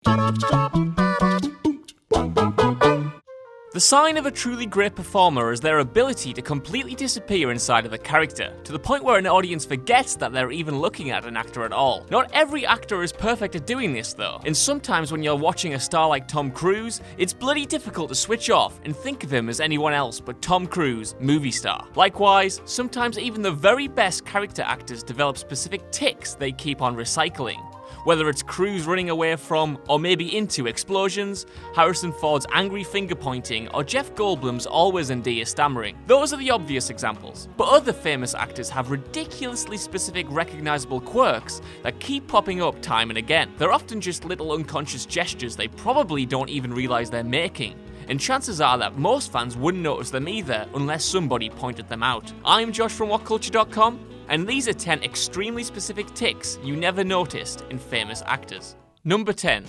The sign of a truly great performer is their ability to completely disappear inside of a character, to the point where an audience forgets that they're even looking at an actor at all. Not every actor is perfect at doing this though, and sometimes when you're watching a star like Tom Cruise, it's bloody difficult to switch off and think of him as anyone else but Tom Cruise, movie star. Likewise, sometimes even the very best character actors develop specific tics they keep on recycling. Whether it's Cruise running away from, or maybe into explosions, Harrison Ford's angry finger pointing, or Jeff Goldblum's always and dear stammering. Those are the obvious examples. But other famous actors have ridiculously specific recognizable quirks that keep popping up time and again. They're often just little unconscious gestures they probably don't even realize they're making. And chances are that most fans wouldn't notice them either unless somebody pointed them out. I'm Josh from Whatculture.com, and these are 10 extremely specific tics you never noticed in famous actors. Number 10.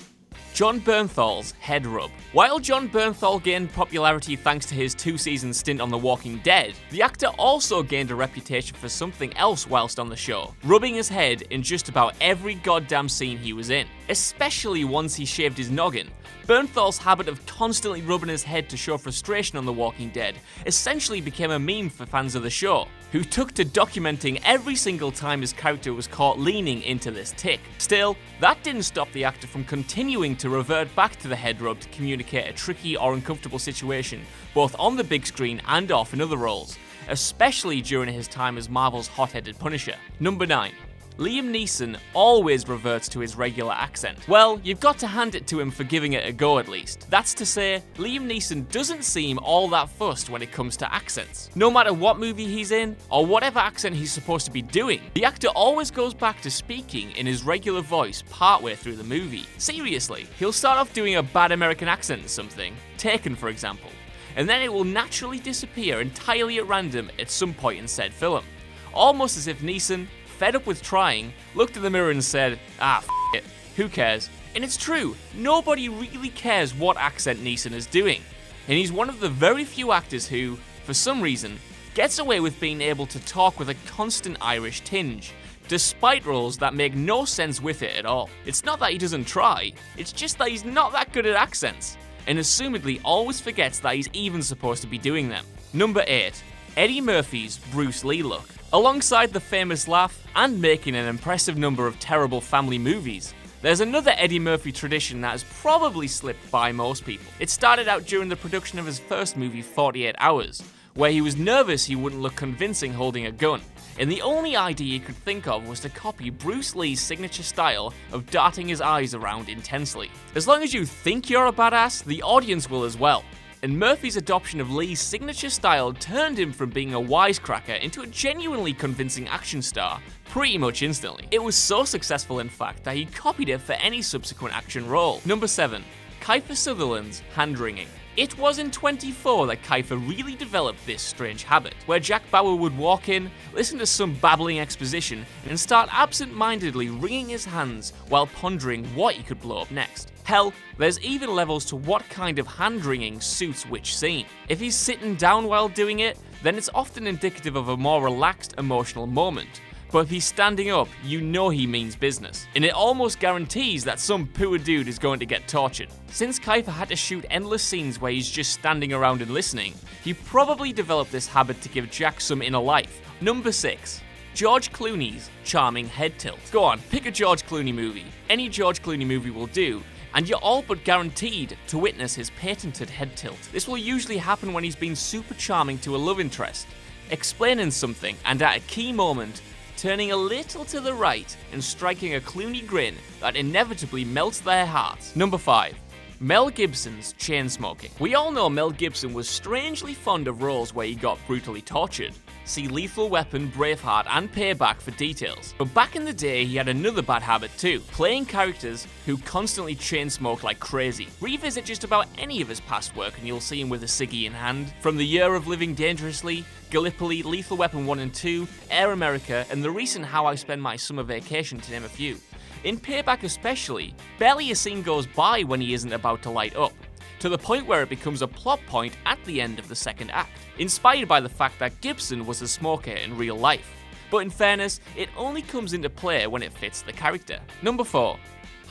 Jon Bernthal's head rub. While Jon Bernthal gained popularity thanks to his 2-season stint on The Walking Dead, the actor also gained a reputation for something else whilst on the show, rubbing his head in just about every goddamn scene he was in, especially once he shaved his noggin. Bernthal's habit of constantly rubbing his head to show frustration on The Walking Dead essentially became a meme for fans of the show, who took to documenting every single time his character was caught leaning into this tic. Still, that didn't stop the actor from continuing to revert back to the head rub to communicate a tricky or uncomfortable situation, both on the big screen and off in other roles, especially during his time as Marvel's hot-headed Punisher. Number 9. Liam Neeson always reverts to his regular accent. Well, you've got to hand it to him for giving it a go at least. That's to say, Liam Neeson doesn't seem all that fussed when it comes to accents. No matter what movie he's in, or whatever accent he's supposed to be doing, the actor always goes back to speaking in his regular voice partway through the movie. Seriously, he'll start off doing a bad American accent or something, Taken for example, and then it will naturally disappear entirely at random at some point in said film. Almost as if Neeson, fed up with trying, looked in the mirror and said, f it, who cares? And it's true, nobody really cares what accent Neeson is doing. And he's one of the very few actors who, for some reason, gets away with being able to talk with a constant Irish tinge, despite roles that make no sense with it at all. It's not that he doesn't try, it's just that he's not that good at accents, and assumedly always forgets that he's even supposed to be doing them. Number 8. Eddie Murphy's Bruce Lee look. Alongside the famous laugh and making an impressive number of terrible family movies, there's another Eddie Murphy tradition that has probably slipped by most people. It started out during the production of his first movie 48 Hours, where he was nervous he wouldn't look convincing holding a gun, and the only idea he could think of was to copy Bruce Lee's signature style of darting his eyes around intensely. As long as you think you're a badass, the audience will as well. And Murphy's adoption of Lee's signature style turned him from being a wisecracker into a genuinely convincing action star pretty much instantly. It was so successful in fact that he copied it for any subsequent action role. Number 7. Kiefer Sutherland's hand-wringing. It was in 24 that Kiefer really developed this strange habit, where Jack Bauer would walk in, listen to some babbling exposition, and start absent-mindedly wringing his hands while pondering what he could blow up next. Hell, there's even levels to what kind of hand-wringing suits which scene. If he's sitting down while doing it, then it's often indicative of a more relaxed emotional moment. But if he's standing up, you know he means business. And it almost guarantees that some poor dude is going to get tortured. Since Kiefer had to shoot endless scenes where he's just standing around and listening, he probably developed this habit to give Jack some inner life. Number 6. George Clooney's charming head tilt. Go on, pick a George Clooney movie. Any George Clooney movie will do, and you're all but guaranteed to witness his patented head tilt. This will usually happen when he's been super charming to a love interest, explaining something, and at a key moment, turning a little to the right and striking a Clooney grin that inevitably melts their hearts. Number 5. Mel Gibson's chain smoking. We all know Mel Gibson was strangely fond of roles where he got brutally tortured. See Lethal Weapon, Braveheart, and Payback for details. But back in the day, he had another bad habit too, playing characters who constantly chain smoke like crazy. Revisit just about any of his past work and you'll see him with a ciggy in hand. From The Year of Living Dangerously, Gallipoli, Lethal Weapon 1 and 2, Air America, and the recent How I Spend My Summer Vacation, to name a few. In Payback especially, barely a scene goes by when he isn't about to light up, to the point where it becomes a plot point at the end of the second act, inspired by the fact that Gibson was a smoker in real life. But in fairness, it only comes into play when it fits the character. Number 4.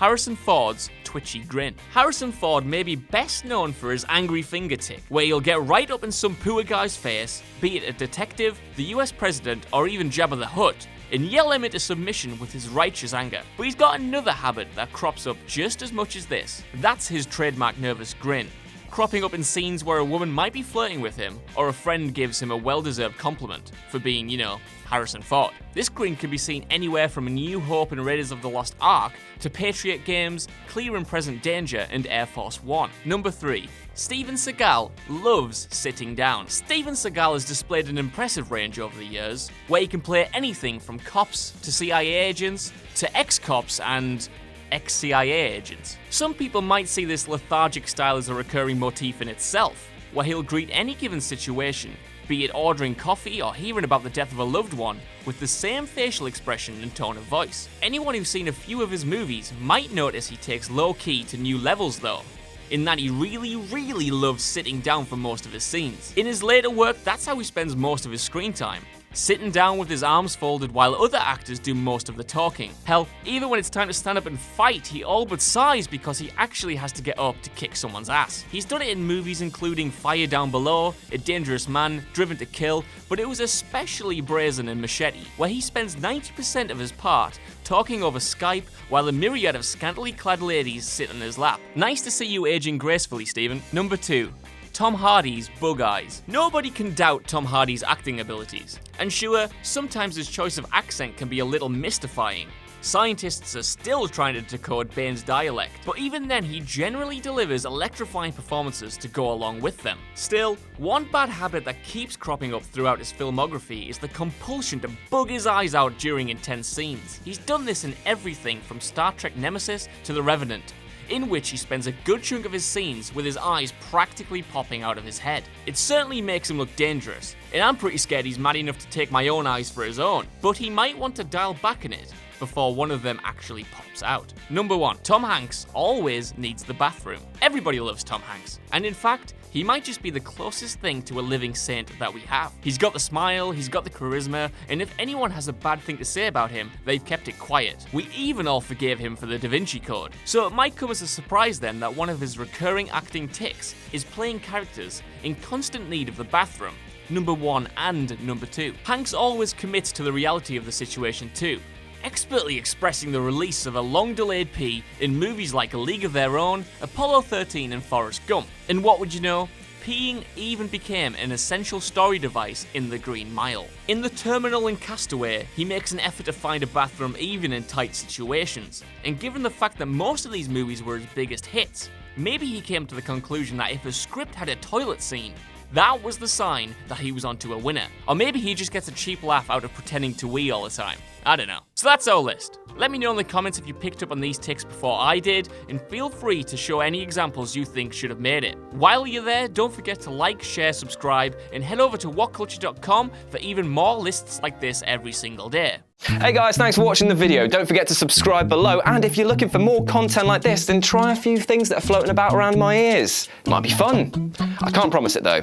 Harrison Ford's twitchy grin. Harrison Ford may be best known for his angry finger tic, where he'll get right up in some poor guy's face, be it a detective, the US president, or even Jabba the Hutt, and yell him into submission with his righteous anger. But he's got another habit that crops up just as much as this. That's his trademark nervous grin, cropping up in scenes where a woman might be flirting with him, or a friend gives him a well-deserved compliment for being, you know, Harrison Ford. This grin can be seen anywhere from A New Hope and Raiders of the Lost Ark to Patriot Games, Clear and Present Danger, and Air Force One. Number 3. Steven Seagal loves sitting down. Steven Seagal has displayed an impressive range over the years, where he can play anything from cops to CIA agents to ex-cops and ex-CIA agents. Some people might see this lethargic style as a recurring motif in itself, where he'll greet any given situation, be it ordering coffee or hearing about the death of a loved one, with the same facial expression and tone of voice. Anyone who's seen a few of his movies might notice he takes low-key to new levels though, in that he really loves sitting down for most of his scenes. In his later work, that's how he spends most of his screen time, sitting down with his arms folded while other actors do most of the talking. Hell, even when it's time to stand up and fight, he all but sighs because he actually has to get up to kick someone's ass. He's done it in movies including Fire Down Below, A Dangerous Man, Driven to Kill, but it was especially brazen in Machete, where he spends 90% of his part talking over Skype while a myriad of scantily clad ladies sit on his lap. Nice to see you aging gracefully, Steven. Number 2. Tom Hardy's bug eyes. Nobody can doubt Tom Hardy's acting abilities. And sure, sometimes his choice of accent can be a little mystifying. Scientists are still trying to decode Bane's dialect, but even then he generally delivers electrifying performances to go along with them. Still, one bad habit that keeps cropping up throughout his filmography is the compulsion to bug his eyes out during intense scenes. He's done this in everything from Star Trek Nemesis to The Revenant, in which he spends a good chunk of his scenes with his eyes practically popping out of his head. It certainly makes him look dangerous, and I'm pretty scared he's mad enough to take my own eyes for his own, but he might want to dial back on it before one of them actually pops out. Number 1. Tom Hanks always needs the bathroom. Everybody loves Tom Hanks, and in fact, he might just be the closest thing to a living saint that we have. He's got the smile, he's got the charisma, and if anyone has a bad thing to say about him, they've kept it quiet. We even all forgave him for the Da Vinci Code. So it might come as a surprise then that one of his recurring acting tics is playing characters in constant need of the bathroom. Number 1 and number 2. Hanks always commits to the reality of the situation too, expertly expressing the release of a long-delayed pee in movies like A League of Their Own, Apollo 13 and Forrest Gump. And what would you know? Peeing even became an essential story device in The Green Mile. In The Terminal and Castaway, he makes an effort to find a bathroom even in tight situations. And given the fact that most of these movies were his biggest hits, maybe he came to the conclusion that if a script had a toilet scene, that was the sign that he was onto a winner. Or maybe he just gets a cheap laugh out of pretending to wee all the time. I don't know. So that's our list. Let me know in the comments if you picked up on these tics before I did, and feel free to show any examples you think should have made it. While you're there, don't forget to like, share, subscribe, and head over to whatculture.com for even more lists like this every single day. Hey guys, thanks for watching the video. Don't forget to subscribe below, and if you're looking for more content like this, then try a few things that are floating about around my ears. It might be fun. I can't promise it though,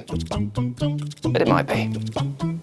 but it might be.